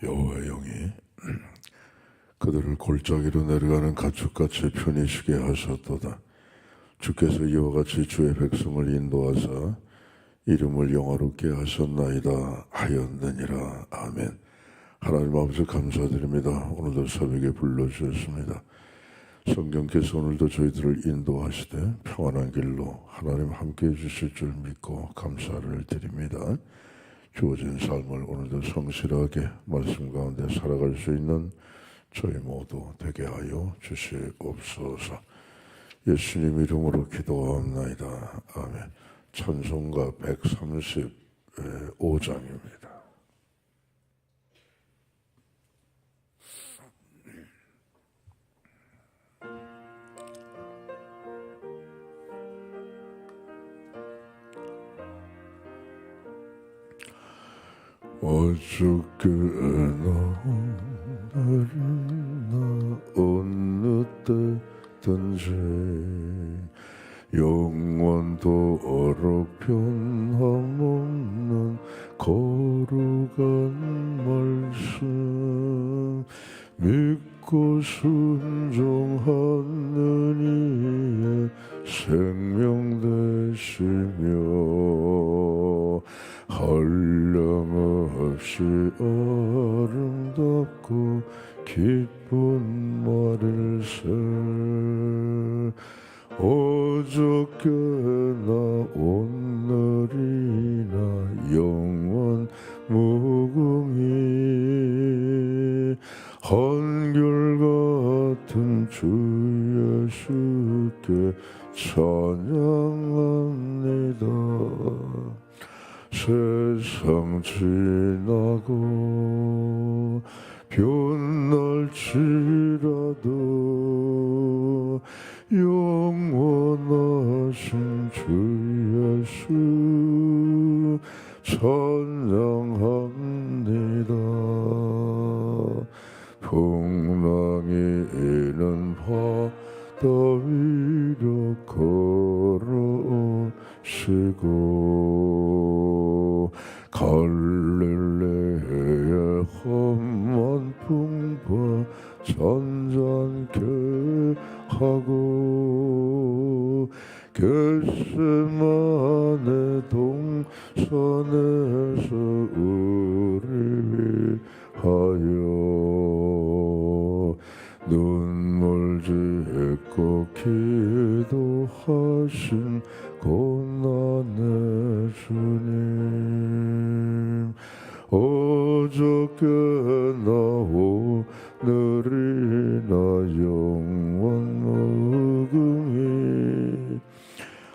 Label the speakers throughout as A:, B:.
A: 여호와의 영이 그들을 골짜기로 내려가는 가축같이 편히 쉬게 하셨도다. 주께서 이와 같이 주의 백성을 인도하사 이름을 영화롭게 하셨나이다 하였느니라. 아멘. 하나님 아버지 감사드립니다. 오늘도 새벽에 불러주셨습니다. 성경께서 오늘도 저희들을 인도하시되 평안한 길로 하나님 함께해 주실 줄 믿고 감사를 드립니다. 주어진 삶을 오늘도 성실하게 말씀 가운데 살아갈 수 있는 저희 모두 되게 하여 주시옵소서. 예수님 이름으로 기도하옵나이다. 아멘. 찬송가 135장입니다. 어저께나 오늘이나 어느 때든지 영원토록 변함없는 거룩한 말씀 믿고 순종하는 이의 생명 되시며 한량없이 아름답고 기쁜 말일세. 어저께나 오늘이나 영원 무궁히 한결같은 주 예수께 찬양합니다. 세상 지나고 변할지라도 영원하신 주 예수 찬양합니다. 풍랑이 이는 바다 위로 걸어오시고 갈릴레의 험한 풍파 잔잔케 하고 겟세마네 동산에서 우리 위하여 눈물 짓고 기도하신 고난의 주님. 어저께나 오늘이나 영원 무궁히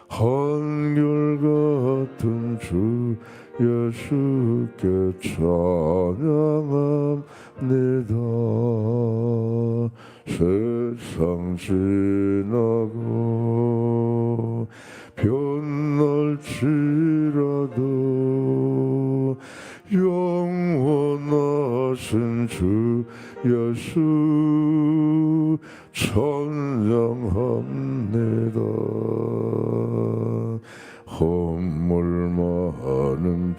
A: 한결같은 주 예수께 찬양합니다. 세상 지나고 변할지라도 영원하신 주 예수 찬양합니다. 허물 많은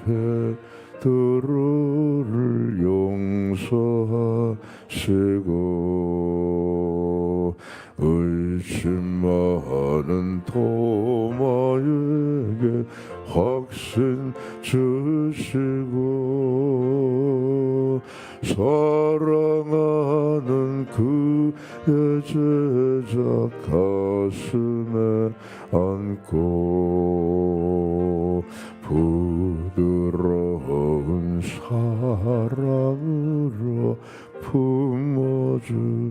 A: 베드로를 용서하시고 의심 많은 도마에게 확신 주시고 사랑하는 그의 제자 가슴에 안고 부드러운 사랑으로 품어주셨네.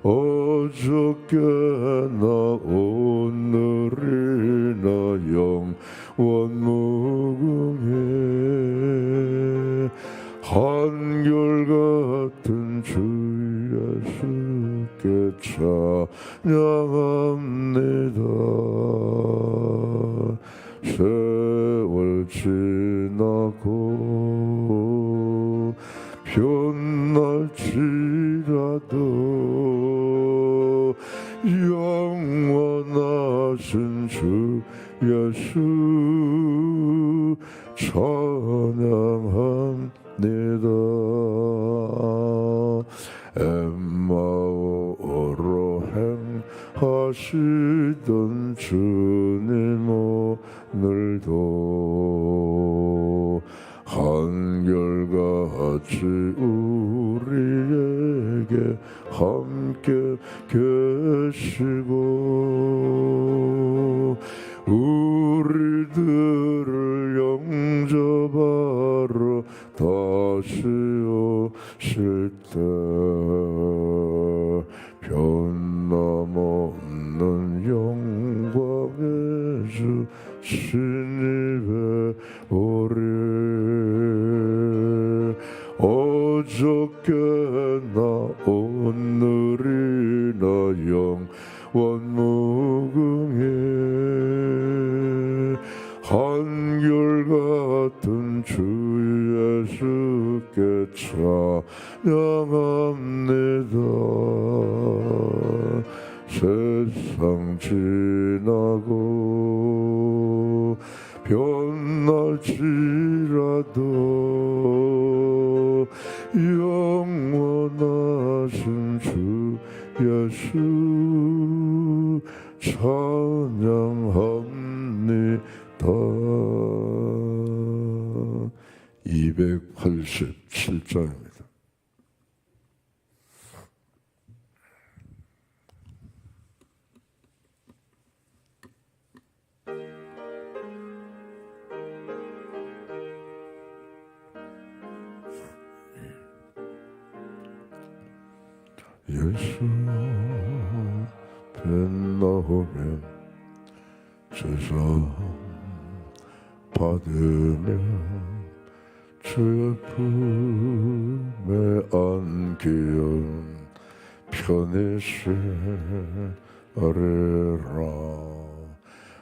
A: 어저께나 오늘이나 영원 무궁히 한결같은 주 예수께 찬양합니다. 세월 지나고 변할지라도 주 예수 찬양합니다. 엠마오로 행하시던 주님 오늘도 한결같이 우리에게 함께 계시고 우리들을 영접하러 다시 오실 때 변함없는 영광의 주 신이 오리 어저께나 오늘이나 영원무궁해 한결같은 주 예수께 찬양합니다. 세상 지나고 변할지라도 영원하신 주 예수 찬양합니다. 287장입니다. 예수 앞에 나오면 죄사 받으며 주의 품에 안기운 편히 쉬리라.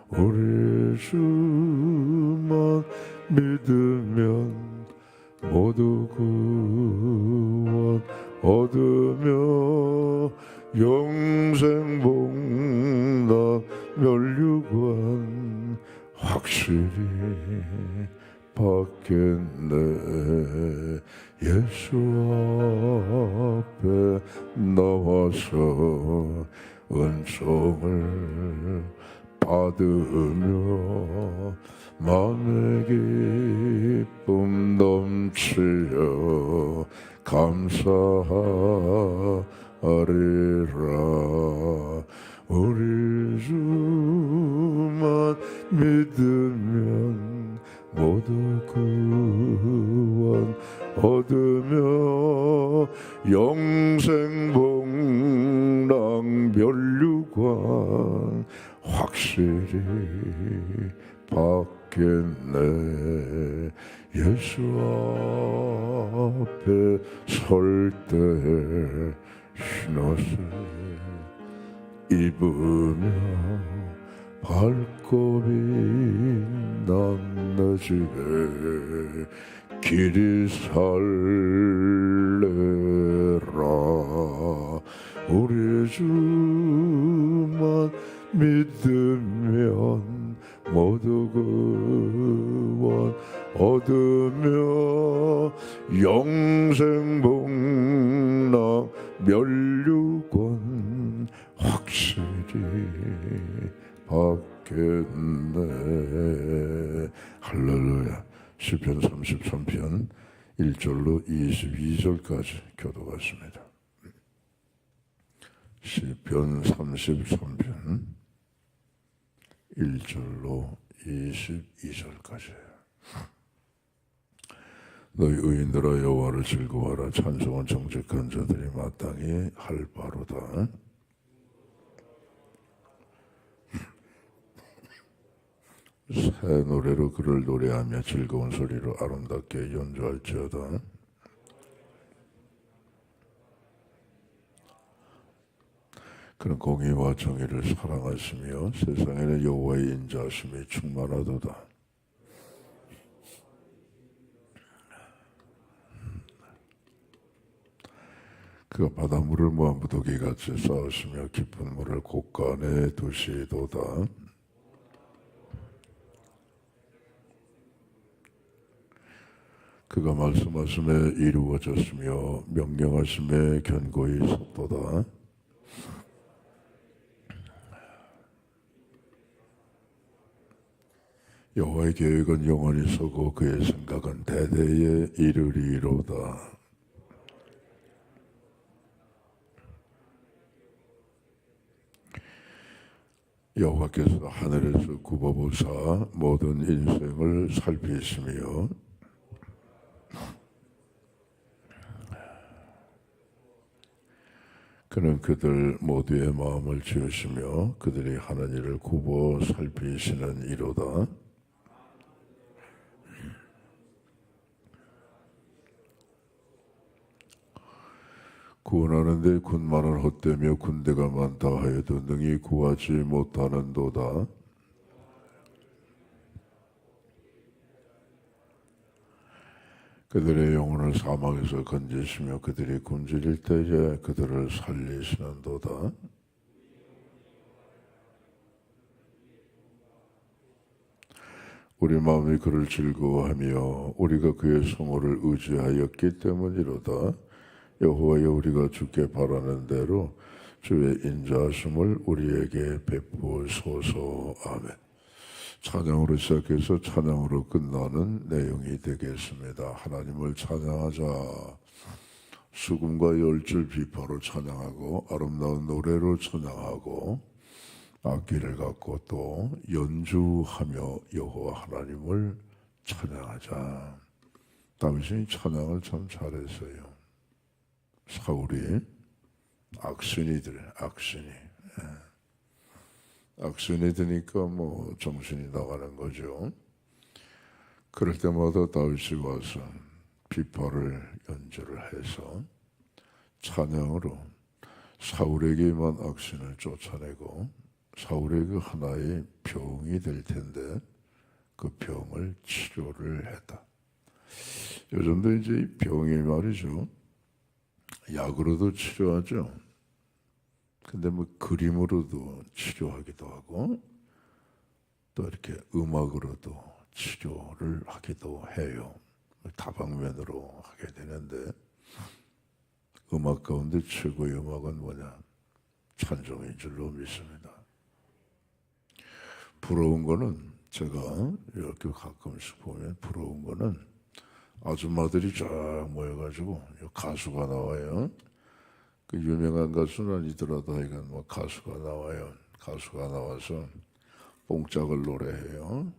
A: 우리 주만 믿으면 모두 구원 얻으며 영생 복락 멸류관 확실히 받겠네. 예수 앞에 나와서 은총을 받으며 마음의 기쁨 넘치려 감사하리라. 우리 주만 믿으면 모두 구원 얻으며 영생 복락 멸류관 확실히 받겠네. 예수 앞에 설 때 흰옷을 입으며 발굽이 남나지게 길이 살래라. 우리 주만 믿으면 모두 구원 얻으며 영생 복락 멸류관 확실히 받겠네. 할렐루야. 시편 33편 1절로 22절까지 교도했습니다. 시편 33편 1절로 22절까지. 너희 의인들아 여호와를 즐거워하라. 찬송은 정직한 자들이 마땅히 할 바로다. 새 노래로 그를 노래하며 즐거운 소리로 아름답게 연주할지어다. 그는 공의와 정의를 사랑하시며 세상에는 여호와의 인자하심이 충만하도다. 그가 바닷물을 모아 무더기같이 쌓으시며 깊은 물을 곳간에 두시도다. 그가 말씀하심에 이루어졌으며 명령하심에 견고히 섰도다. 여호와의 계획은 영원히 서고 그의 생각은 대대에 이르리로다. 여호와께서 하늘에서 굽어보사 모든 인생을 살피시며 그는 그들 모두의 마음을 지으시며 그들이 하는 일을 굽어 살피시는 이로다. 구원하는데 군마는 헛되며 군대가 많다 하여도 능히 구하지 못하는도다. 그들의 영혼을 사망에서 건지시며 그들이 굶주릴 때에 그들을 살리시는도다. 우리 마음이 그를 즐거워하며 우리가 그의 성호를 의지하였기 때문이로다. 여호와여, 우리가 주께 바라는 대로 주의 인자하심을 우리에게 베푸소서. 아멘. 찬양으로 시작해서 찬양으로 끝나는 내용이 되겠습니다. 하나님을 찬양하자. 수금과 열줄 비파로 찬양하고 아름다운 노래로 찬양하고 악기를 갖고 또 연주하며 여호와 하나님을 찬양하자. 다윗이 찬양을 참 잘했어요. 사울이 악순이 드니까 뭐 정신이 나가는 거죠. 그럴 때마다 다윗이 와서 비파를 연주를 해서 찬양으로 사울에게 임한 악신을 쫓아내고 사울의 그 하나의 병이 될 텐데 그 병을 치료를 했다. 요즘도 이제 이 병이 말이죠, 약으로도 치료하죠. 근데 뭐 그림으로도 치료하기도 하고 또 이렇게 음악으로도 치료를 하기도 해요. 다방면으로 하게 되는데 음악 가운데 최고의 음악은 뭐냐? 찬송인 줄로 믿습니다. 부러운 거는 제가 이렇게 가끔씩 보면 부러운 거는 아줌마들이 쫙 모여가지고 가수가 나와요. 그 유명한 가수는 아니더라도 하여간 뭐 가수가 나와요. 가수가 나와서 뽕짝을 노래해요.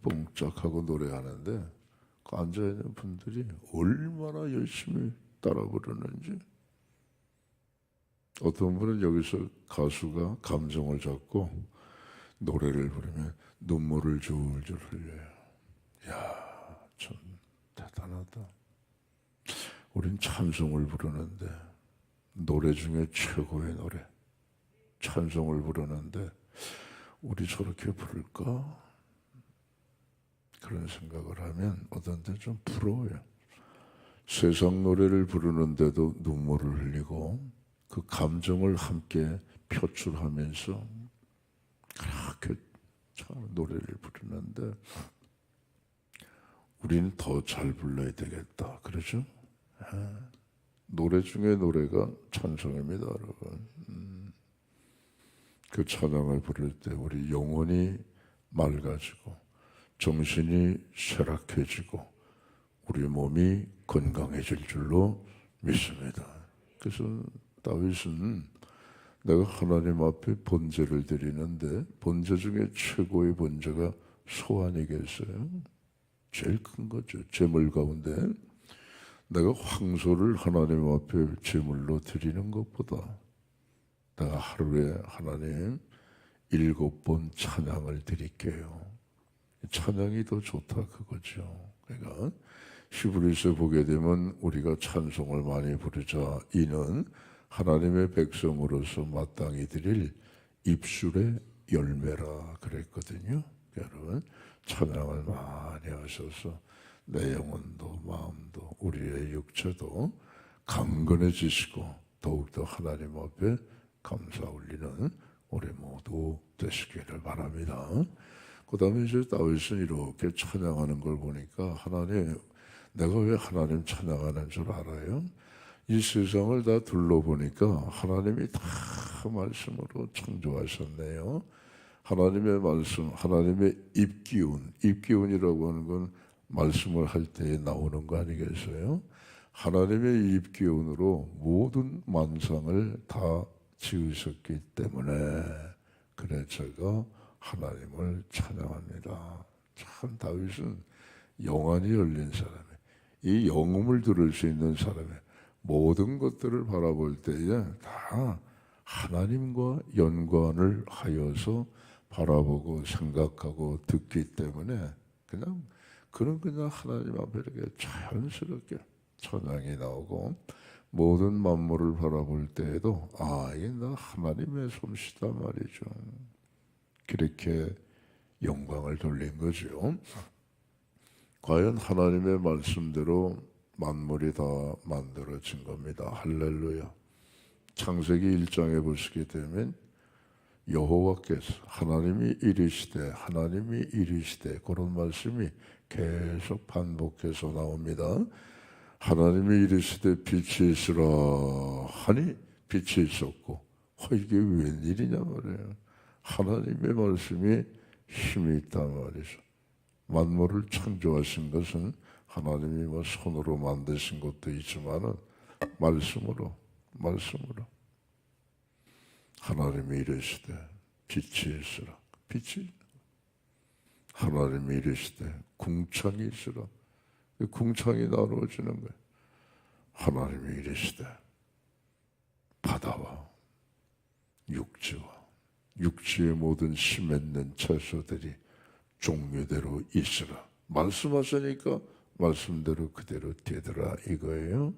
A: 뽕짝 하고 노래하는데 그 앉아있는 분들이 얼마나 열심히 따라 부르는지. 어떤 분은 여기서 가수가 감정을 잡고 노래를 부르면 눈물을 줄줄 흘려요. 야, 참 대단하다. 우린 찬송을 부르는데, 노래 중에 최고의 노래 찬송을 부르는데 우리 저렇게 부를까? 그런 생각을 하면 어떤 때 좀 부러워요. 세상 노래를 부르는데도 눈물을 흘리고 그 감정을 함께 표출하면서 그렇게 참 노래를 부르는데 우리는 더 잘 불러야 되겠다. 그러죠? 노래 중에 노래가 찬송입니다, 여러분. 그 찬양을 부를 때 우리 영혼이 맑아지고 정신이 쇠락해지고 우리 몸이 건강해질 줄로 믿습니다. 그래서 다윗은 내가 하나님 앞에 번제를 드리는데 번제 중에 최고의 번제가 소 아니겠어요? 제일 큰 거죠. 제물 가운데 내가 황소를 하나님 앞에 제물로 드리는 것보다 내가 하루에 하나님 7번 찬양을 드릴게요. 찬양이 더 좋다 그거죠. 그러니까 히브리서 보게 되면 우리가 찬송을 많이 부르자 이는 하나님의 백성으로서 마땅히 드릴 입술의 열매라 그랬거든요. 여러분 찬양을 많이 하셔서 내 영혼도 마음도 우리의 육체도 강건해지시고 더욱더 하나님 앞에 감사 올리는 우리 모두 되시기를 바랍니다. 그 다음에 이제 다윗은 이렇게 찬양하는 걸 보니까 하나님 내가 왜 하나님 찬양하는 줄 알아요? 이 세상을 다 둘러보니까 하나님이 다 말씀으로 창조하셨네요. 하나님의 말씀, 하나님의 입기운이라고 하는 건 말씀을 할 때에 나오는 거 아니겠어요? 하나님의 입기운으로 모든 만상을 다 지으셨기 때문에 그래 제가 하나님을 찬양합니다. 참 다윗은 영안이 열린 사람이에요. 이 영음을 들을 수 있는 사람이에요. 모든 것들을 바라볼 때에 다 하나님과 연관을 하여서 바라보고 생각하고 듣기 때문에 그냥 하나님 앞에 이렇게 자연스럽게 찬양이 나오고 모든 만물을 바라볼 때에도 이게 나 하나님의 솜씨다 말이죠. 그렇게 영광을 돌린 거죠. 과연 하나님의 말씀대로 만물이 다 만들어진 겁니다. 할렐루야. 창세기 1장에 보시게 되면 여호와께서 하나님이 이르시되 그런 말씀이 계속 반복해서 나옵니다. 하나님이 이르시되 빛이 있으라 하니 빛이 있었고 이게 웬일이냐 말이에요. 하나님의 말씀이 힘이 있단 말이죠. 만물을 창조하신 것은 하나님이 손으로 만드신 것도 있지만은 말씀으로 하나님이 이르시되 빛이 있으라. 빛이 하나님이 이르시되 궁창이 있으라. 궁창이 나누어지는 거예요. 하나님이 이르시되 바다와 육지의 모든 심했는 채소들이 종류대로 있으라. 말씀하시니까 말씀대로 그대로 되더라 이거예요.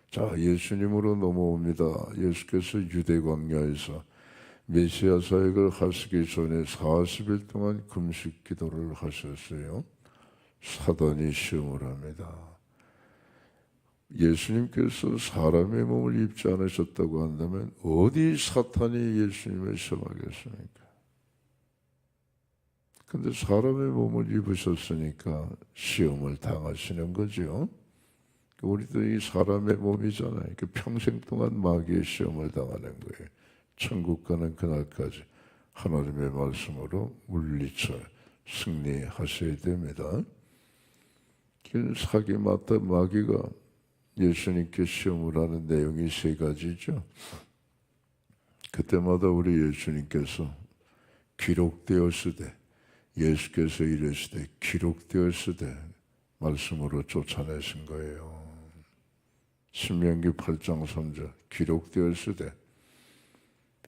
A: 자, 예수님으로 넘어옵니다. 예수께서 유대 광야에서 메시아 사역을 하시기 전에 40일 동안 금식 기도를 하셨어요. 사단이 시험을 합니다. 예수님께서 사람의 몸을 입지 않으셨다고 한다면 어디 사탄이 예수님을 시험하겠습니까? 근데 사람의 몸을 입으셨으니까 시험을 당하시는 거죠. 우리도 이 사람의 몸이잖아요. 평생 동안 마귀의 시험을 당하는 거예요. 천국 가는 그날까지 하나님의 말씀으로 물리쳐 승리하셔야 됩니다. 사기 맞다 마귀가 예수님께 시험을 하는 내용이 세 가지죠. 그때마다 우리 예수님께서 기록되었으되 예수께서 이르시되 기록되었으되 말씀으로 쫓아내신 거예요. 신명기 8장 3절 기록되었으되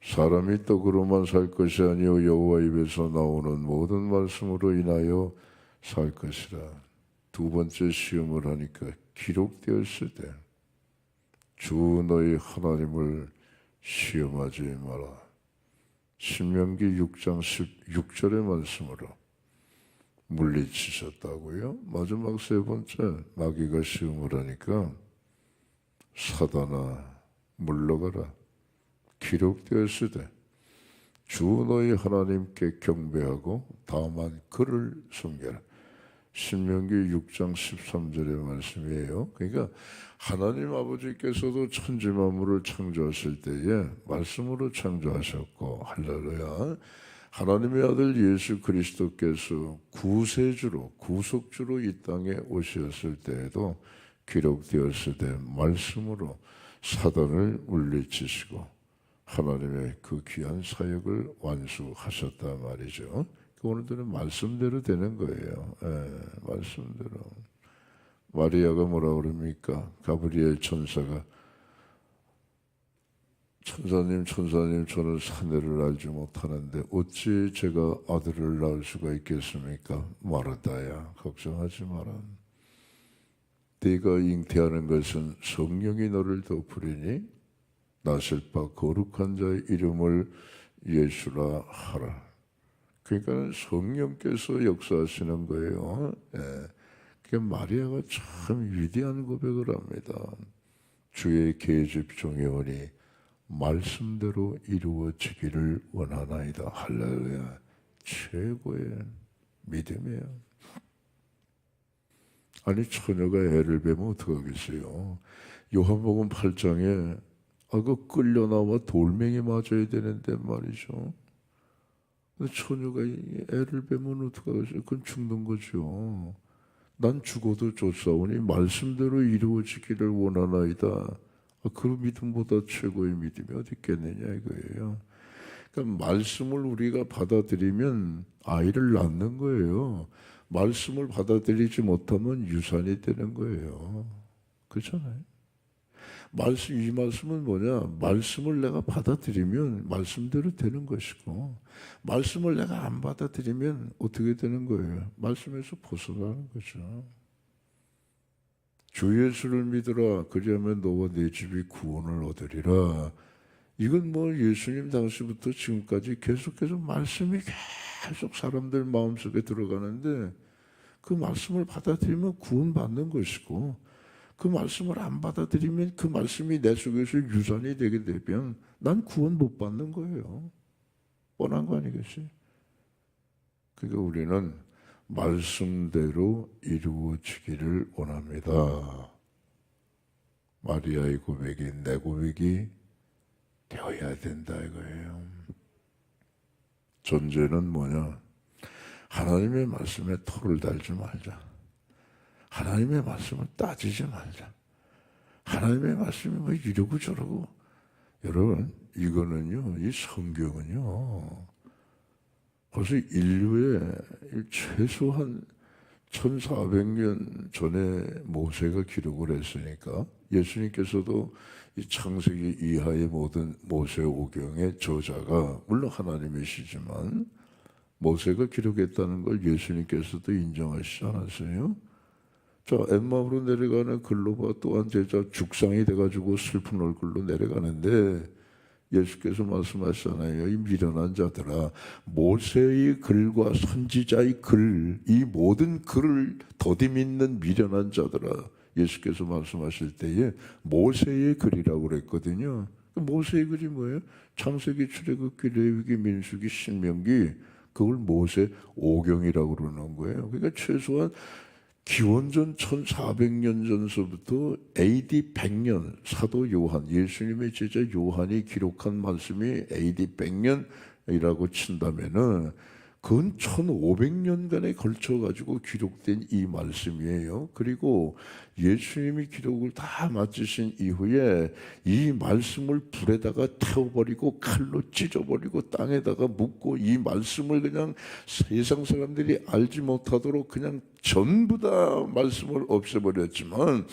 A: 사람이 떡으로만 살 것이 아니요 여호와 입에서 나오는 모든 말씀으로 인하여 살 것이라. 두 번째 시험을 하니까 기록되었으되 주 너희 하나님을 시험하지 마라. 신명기 6장 16절의 말씀으로 물리치셨다고요. 마지막 세 번째 마귀가 시험을 하니까 사단아 물러가라. 기록되었으되 주 너희 하나님께 경배하고 다만 그를 섬겨라. 신명기 6장 13절의 말씀이에요. 그러니까 하나님 아버지께서도 천지 만물을 창조하실 때에 말씀으로 창조하셨고 할렐루야. 하나님의 아들 예수 그리스도께서 구세주로 구속주로 이 땅에 오셨을 때에도 기록되었을 때 말씀으로 사단을 물리치시고 하나님의 그 귀한 사역을 완수하셨단 말이죠. 오늘들은 말씀대로 되는 거예요. 말씀대로. 마리아가 뭐라 그럽니까? 가브리엘 천사가 천사님 저는 사내를 알지 못하는데 어찌 제가 아들을 낳을 수가 있겠습니까? 마르다야 걱정하지 마라. 네가 잉태하는 것은 성령이 너를 덮으리니 나실 바 거룩한 자의 이름을 예수라 하라. 그러니까 성령께서 역사하시는 거예요. 그 마리아가 참 위대한 고백을 합니다. 주의 계집 종이오니 말씀대로 이루어지기를 원하나이다. 할렐루야. 최고의 믿음이에요. 아니 처녀가 애를 베면 어떡하겠어요? 요한복음 8장에 그 끌려 나와 돌멩이 맞아야 되는데 말이죠. 근데 처녀가 애를 베면 어떡하겠어요? 그건 죽는 거죠. 난 죽어도 좋사오니 말씀대로 이루어지기를 원하나이다. 그 믿음보다 최고의 믿음이 어디 있겠느냐 이거예요. 그러니까 말씀을 우리가 받아들이면 아이를 낳는 거예요. 말씀을 받아들이지 못하면 유산이 되는 거예요. 그렇잖아요. 이 말씀은 뭐냐? 말씀을 내가 받아들이면 말씀대로 되는 것이고, 말씀을 내가 안 받아들이면 어떻게 되는 거예요? 말씀에서 벗어나는 거죠. 주 예수를 믿으라. 그리하면 너와 네 집이 구원을 얻으리라. 이건 뭐 예수님 당시부터 지금까지 계속해서 말씀이 계속 사람들 마음속에 들어가는데, 그 말씀을 받아들이면 구원받는 것이고, 그 말씀을 안 받아들이면 그 말씀이 내 속에서 유산이 되게 되면 난 구원 못 받는 거예요. 뻔한 거 아니겠어요? 그러니까 우리는 말씀대로 이루어지기를 원합니다. 마리아의 고백이 내 고백이 되어야 된다 이거예요. 전제는 뭐냐? 하나님의 말씀에 토를 달지 말자. 하나님의 말씀을 따지지 말자. 하나님의 말씀이 뭐 이러고 저러고. 여러분, 이거는요, 이 성경은요, 벌써 인류의 최소한 1400년 전에 모세가 기록을 했으니까 예수님께서도 이 창세기 이하의 모든 모세 오경의 저자가 물론 하나님이시지만 모세가 기록했다는 걸 예수님께서도 인정하시지 않았어요? 자, 엠마오로 내려가는 글로바 또한 제자 죽상이 돼가지고 슬픈 얼굴로 내려가는데 예수께서 말씀하시잖아요. 이 미련한 자들아, 모세의 글과 선지자의 글, 이 모든 글을 더디 믿는 미련한 자들아. 예수께서 말씀하실 때에 모세의 글이라고 그랬거든요. 모세의 글이 뭐예요? 창세기, 출애굽기, 레위기, 민수기, 신명기, 그걸 모세 오경이라고 그러는 거예요. 그러니까 최소한 기원전 1400년 전서부터 AD 100년 사도 요한, 예수님의 제자 요한이 기록한 말씀이 AD 100년이라고 친다면은 그건 1500년간에 걸쳐가지고 기록된 이 말씀이에요. 그리고 예수님이 기록을 다 마치신 이후에 이 말씀을 불에다가 태워버리고 칼로 찢어버리고 땅에다가 묻고 이 말씀을 그냥 세상 사람들이 알지 못하도록 그냥 전부 다 말씀을 없애버렸지만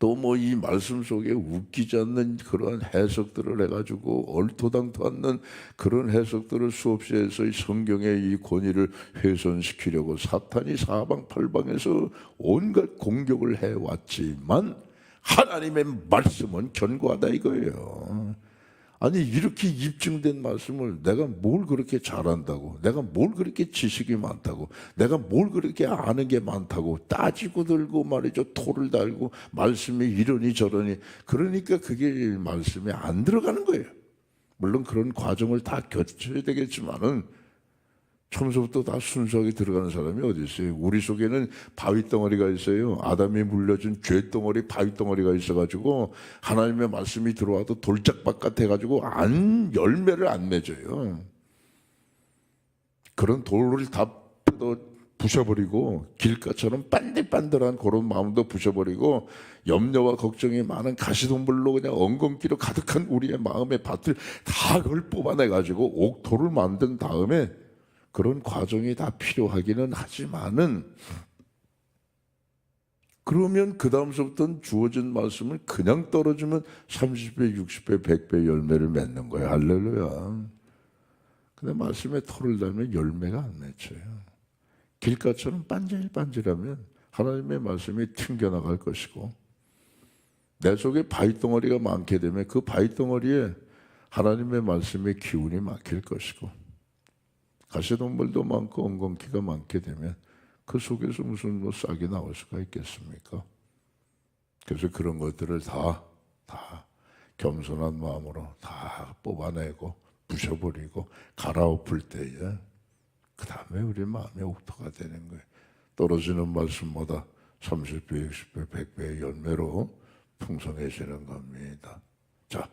A: 또 뭐 이 말씀 속에 웃기지 않는 그러한 해석들을 해가지고 얼토당토 않는 그런 해석들을 수없이 해서 이 성경의 이 권위를 훼손시키려고 사탄이 사방팔방에서 온갖 공격을 해왔지만 하나님의 말씀은 견고하다 이거예요. 아니 이렇게 입증된 말씀을 내가 뭘 그렇게 잘한다고, 내가 뭘 그렇게 지식이 많다고, 내가 뭘 그렇게 아는 게 많다고 따지고 들고 말이죠. 토를 달고 말씀이 이러니 저러니, 그러니까 그게 말씀에 안 들어가는 거예요. 물론 그런 과정을 다 거쳐야 되겠지만은 처음부터 다 순수하게 들어가는 사람이 어디 있어요? 우리 속에는 바위 덩어리가 있어요. 아담이 물려준 죄 덩어리, 바위 덩어리가 있어가지고 하나님의 말씀이 들어와도 돌짝밭 같아가지고 열매를 안 맺어요. 그런 돌을 다 뜯어 부셔버리고 길가처럼 반들반들한 그런 마음도 부셔버리고 염려와 걱정이 많은 가시덤불로 그냥 엉겅퀴로 가득한 우리의 마음의 밭을 다 그걸 뽑아내가지고 옥토를 만든 다음에 그런 과정이 다 필요하기는 하지만은 그러면 그 다음서부터는 주어진 말씀을 그냥 떨어주면 30배, 60배, 100배 열매를 맺는 거예요. 할렐루야. 근데 말씀에 토를 달면 열매가 안 맺혀요. 길가처럼 반질반질하면 하나님의 말씀이 튕겨나갈 것이고 내 속에 바위덩어리가 많게 되면 그 바위덩어리에 하나님의 말씀의 기운이 막힐 것이고 가시덤불도 많고 엉겅퀴가 많게 되면 그 속에서 무슨 뭐 싹이 나올 수가 있겠습니까? 그래서 그런 것들을 다 겸손한 마음으로 다 뽑아내고 부셔버리고 갈아엎을 때에 그 다음에 우리 마음의 옥토가 되는 거예요. 떨어지는 말씀마다 30배, 60배, 100배의 열매로 풍성해지는 겁니다. 자,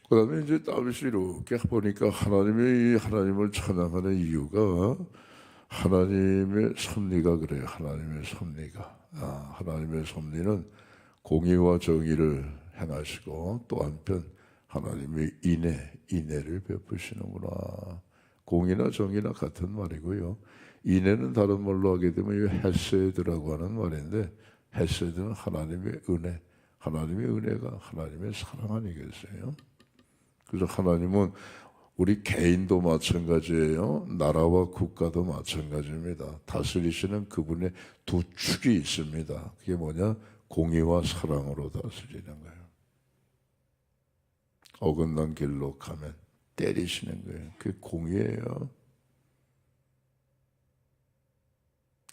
A: 그 다음에 이제 다윗이 이렇게 보니까 하나님을 찬양하는 이유가 하나님의 섭리가 그래요. 하나님의 섭리가. 하나님의 섭리는 공의와 정의를 행하시고 또 한편 하나님의 인애를 베푸시는구나. 공의나 정의나 같은 말이고요. 인애는 다른 말로 하게 되면 헤세드라고 하는 말인데 헤세드는 하나님의 은혜, 하나님의 은혜가 하나님의 사랑 아니겠어요? 그래서 하나님은 우리 개인도 마찬가지예요. 나라와 국가도 마찬가지입니다. 다스리시는 그분의 두 축이 있습니다. 그게 뭐냐? 공의와 사랑으로 다스리는 거예요. 어긋난 길로 가면 때리시는 거예요. 그게 공의예요.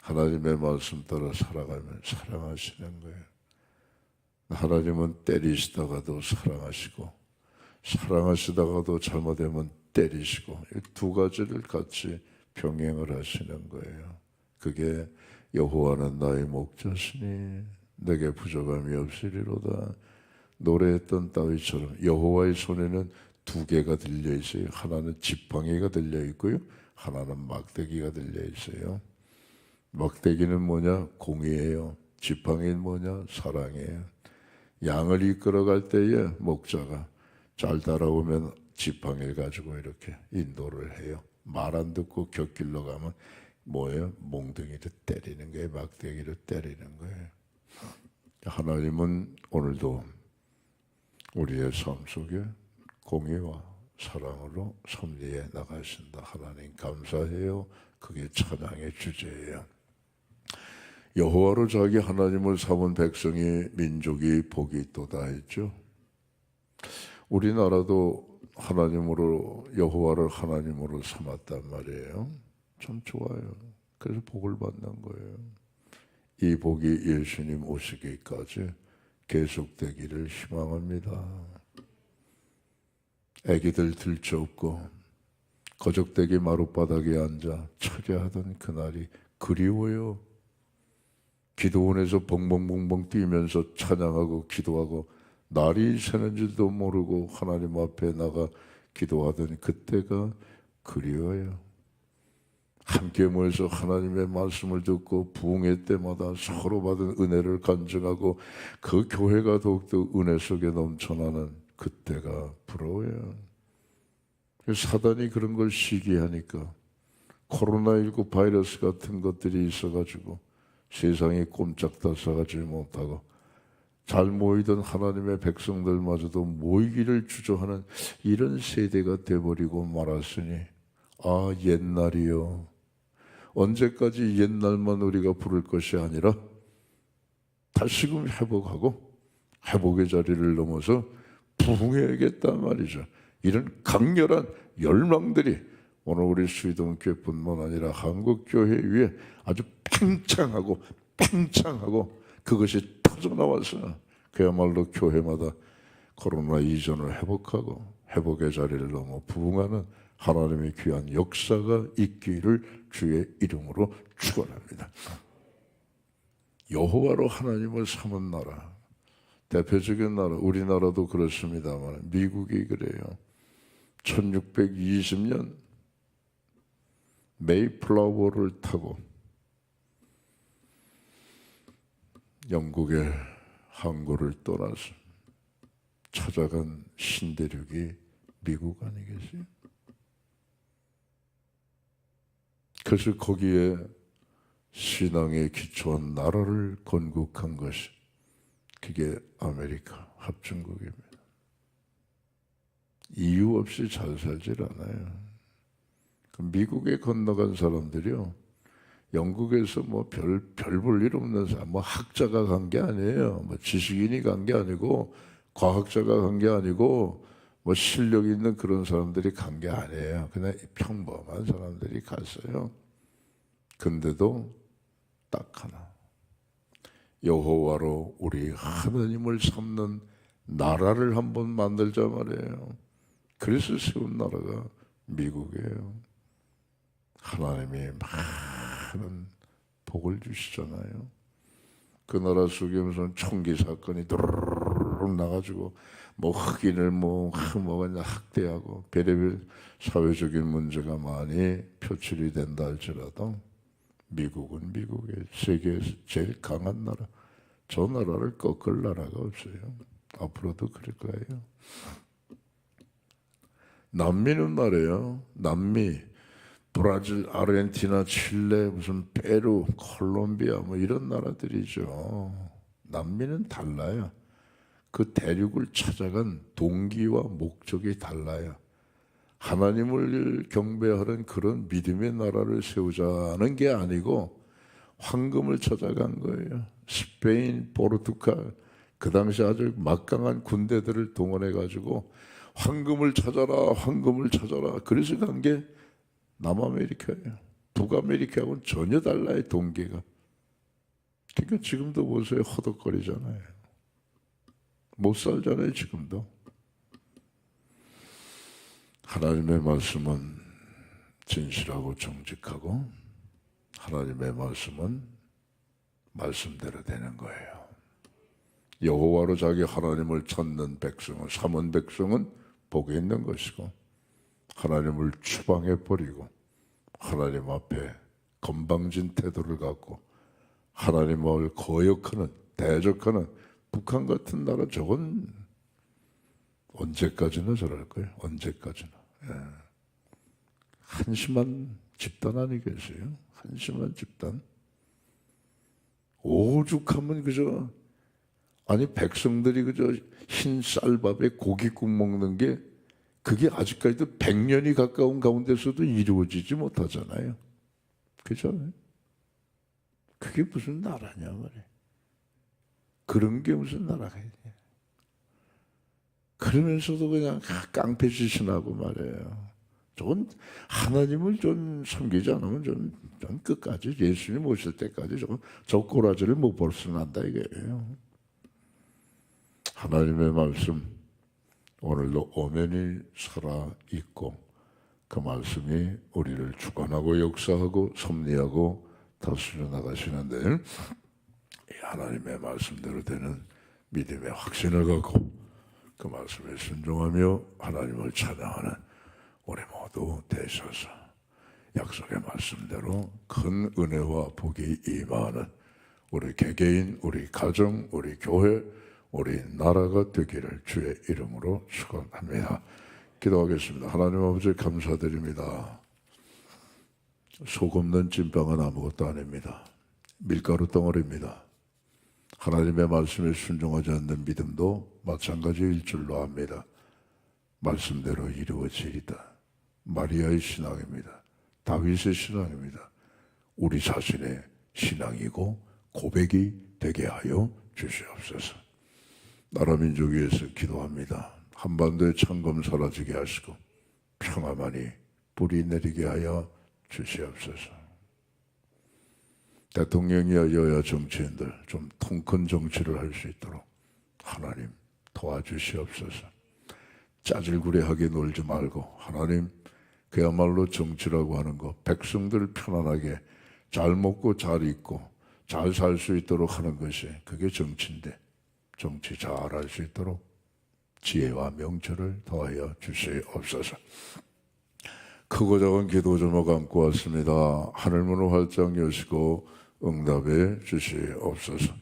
A: 하나님의 말씀 따라 살아가면 사랑하시는 거예요. 하나님은 때리시다가도 사랑하시고 사랑하시다가도 잘못되면 때리시고 이 두 가지를 같이 병행을 하시는 거예요. 그게 여호와는 나의 목자시니 내게 부족함이 없으리로다. 노래했던 다윗처럼 여호와의 손에는 두 개가 들려 있어요. 하나는 지팡이가 들려 있고요. 하나는 막대기가 들려 있어요. 막대기는 뭐냐? 공의예요. 지팡이는 뭐냐? 사랑이에요. 양을 이끌어갈 때에 목자가 잘 따라오면 지팡이를 가지고 이렇게 인도를 해요. 말 안 듣고 곁길로 가면 뭐예요? 몽둥이를 때리는 거예요. 막대기를 때리는 거예요. 하나님은 오늘도 우리의 삶 속에 공의와 사랑으로 섭리해 나가신다. 하나님 감사해요. 그게 찬양의 주제예요. 여호와로 자기 하나님을 삼은 백성이 민족이 복이 있도다 했죠. 우리나라도 하나님으로 여호와를 하나님으로 삼았단 말이에요. 참 좋아요. 그래서 복을 받는 거예요. 이 복이 예수님 오시기까지 계속되기를 희망합니다. 애기들 들쳐업고 거적대기 마룻바닥에 앉아 철야하던 그날이 그리워요. 기도원에서 벙벙벙벙 뛰면서 찬양하고 기도하고 날이 새는지도 모르고 하나님 앞에 나가 기도하던 그때가 그리워요. 함께 모여서 하나님의 말씀을 듣고 부흥회 때마다 서로 받은 은혜를 간증하고 그 교회가 더욱더 은혜 속에 넘쳐나는 그때가 부러워요. 사단이 그런 걸 시기하니까 코로나19 바이러스 같은 것들이 있어가지고 세상이 꼼짝달싹하지 못하고 잘 모이던 하나님의 백성들마저도 모이기를 주저하는 이런 세대가 돼버리고 말았으니 옛날이요. 언제까지 옛날만 우리가 부를 것이 아니라 다시금 회복하고 회복의 자리를 넘어서 부흥해야겠단 말이죠. 이런 강렬한 열망들이 오늘 우리 수의동교회뿐만 아니라 한국교회 위에 아주 팽창하고 그것이 터져나와서 그야말로 교회마다 코로나 이전을 회복하고 회복의 자리를 넘어 부흥하는 하나님의 귀한 역사가 있기를 주의 이름으로 축원합니다. 여호와로 하나님을 삼은 나라, 대표적인 나라, 우리나라도 그렇습니다만 미국이 그래요. 1620년 메이플라워를 타고 영국의 항구를 떠나서 찾아간 신대륙이 미국 아니겠어요? 그래서 거기에 신앙에 기초한 나라를 건국한 것이 그게 아메리카 합중국입니다. 이유 없이 잘 살질 않아요. 미국에 건너간 사람들이요, 영국에서 뭐 별 볼 일 없는 사람, 뭐 학자가 간 게 아니에요. 뭐 지식인이 간 게 아니고, 과학자가 간 게 아니고, 뭐 실력 있는 그런 사람들이 간 게 아니에요. 그냥 평범한 사람들이 갔어요. 근데도 딱 하나, 여호와로 우리 하나님을 삼는 나라를 한번 만들자 말이에요. 그래서 세운 나라가 미국이에요. 하나님이 많은 복을 주시잖아요. 그 나라 속에 무슨 총기 사건이 드르륵 나가지고 뭐 흑인을 뭐냐 학대하고 별의별 사회적인 문제가 많이 표출이 된다 할지라도 미국은 미국의 세계에서 제일 강한 나라, 저 나라를 꺾을 나라가 없어요. 앞으로도 그럴 거예요. 남미는 말이에요. 남미, 브라질, 아르헨티나, 칠레, 무슨 페루, 콜롬비아 뭐 이런 나라들이죠. 남미는 달라요. 그 대륙을 찾아간 동기와 목적이 달라요. 하나님을 경배하는 그런 믿음의 나라를 세우자는 게 아니고 황금을 찾아간 거예요. 스페인, 포르투갈, 그 당시 아주 막강한 군대들을 동원해 가지고 황금을 찾아라, 황금을 찾아라. 그래서 간 게 남아메리카예요. 북아메리카하고는 전혀 달라요, 동기가. 그러니까 지금도 보세요, 허덕거리잖아요. 못 살잖아요, 지금도. 하나님의 말씀은 진실하고 정직하고 하나님의 말씀은 말씀대로 되는 거예요. 여호와로 자기 하나님을 찾는 백성은, 삼은 백성은 복이 있는 것이고 하나님을 추방해버리고 하나님 앞에 건방진 태도를 갖고 하나님을 거역하는, 대적하는 북한 같은 나라, 저건 언제까지나 저럴 거예요. 언제까지나. 예. 한심한 집단 아니겠어요? 한심한 집단. 오죽하면 그저, 아니 백성들이 그저 흰 쌀밥에 고깃국 먹는 게 그게 아직까지도 100년이 가까운 가운데서도 이루어지지 못하잖아요. 그죠? 그게 무슨 나라냐 말이에요. 그런 게 무슨 나라가 있냐. 그러면서도 그냥 깡패짓이나고 말이에요. 저건 하나님을 좀 섬기지 않으면 좀 끝까지 예수님 오실 때까지 저 꼬라지를 못 벗어난다 이게요. 하나님의 말씀 오늘도 엄연히 살아있고 그 말씀이 우리를 주관하고 역사하고 섭리하고 다스려 나가시는데 하나님의 말씀대로 되는 믿음의 확신을 갖고 그 말씀에 순종하며 하나님을 찬양하는 우리 모두 되셔서 약속의 말씀대로 큰 은혜와 복이 임하는 우리 개개인, 우리 가정, 우리 교회, 우리 나라가 되기를 주의 이름으로 축원합니다. 기도하겠습니다. 하나님 아버지 감사드립니다. 속 없는 찐빵은 아무것도 아닙니다. 밀가루 덩어리입니다. 하나님의 말씀에 순종하지 않는 믿음도 마찬가지일 줄로 압니다. 말씀대로 이루어지리다. 마리아의 신앙입니다. 다윗의 신앙입니다. 우리 자신의 신앙이고 고백이 되게 하여 주시옵소서. 나라 민족 위해서 기도합니다. 한반도의 창검 사라지게 하시고 평화만이 뿌리 내리게 하여 주시옵소서. 대통령이야 여야 정치인들 좀 통큰 정치를 할 수 있도록 하나님 도와주시옵소서. 짜질구레하게 놀지 말고 하나님 그야말로 정치라고 하는 거 백성들 편안하게 잘 먹고 잘 입고 잘 살 수 있도록 하는 것이 그게 정치인데 정치 잘할 수 있도록 지혜와 명철을 더하여 주시옵소서. 크고 작은 기도 제목 안고 왔습니다. 하늘문을 활짝 여시고 응답해 주시옵소서.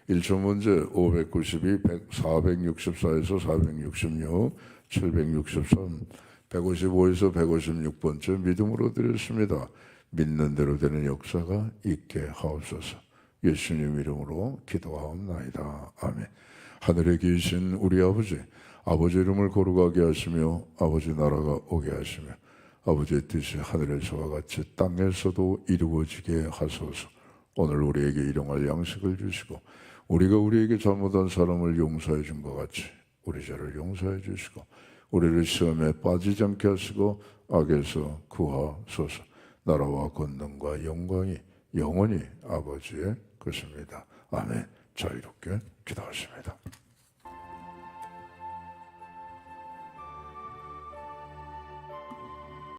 A: 1초 문제 592, 464에서 466, 763, 155에서 156번째 믿음으로 드렸습니다. 믿는 대로 되는 역사가 있게 하옵소서. 예수님 이름으로 기도하옵나이다. 아멘. 하늘에 계신 우리 아버지, 아버지 이름을 거룩하게 하시며 아버지 나라가 오게 하시며 아버지의 뜻이 하늘에서와 같이 땅에서도 이루어지게 하소서. 오늘 우리에게 일용할 양식을 주시고 우리가 우리에게 잘못한 사람을 용서해 준 것 같이 우리 죄를 용서해 주시고 우리를 시험에 빠지지 않게 하시고 악에서 구하소서. 나라와 권능과 영광이 영원히 아버지의 것입니다. 아멘. 자유롭게 기도하십니다.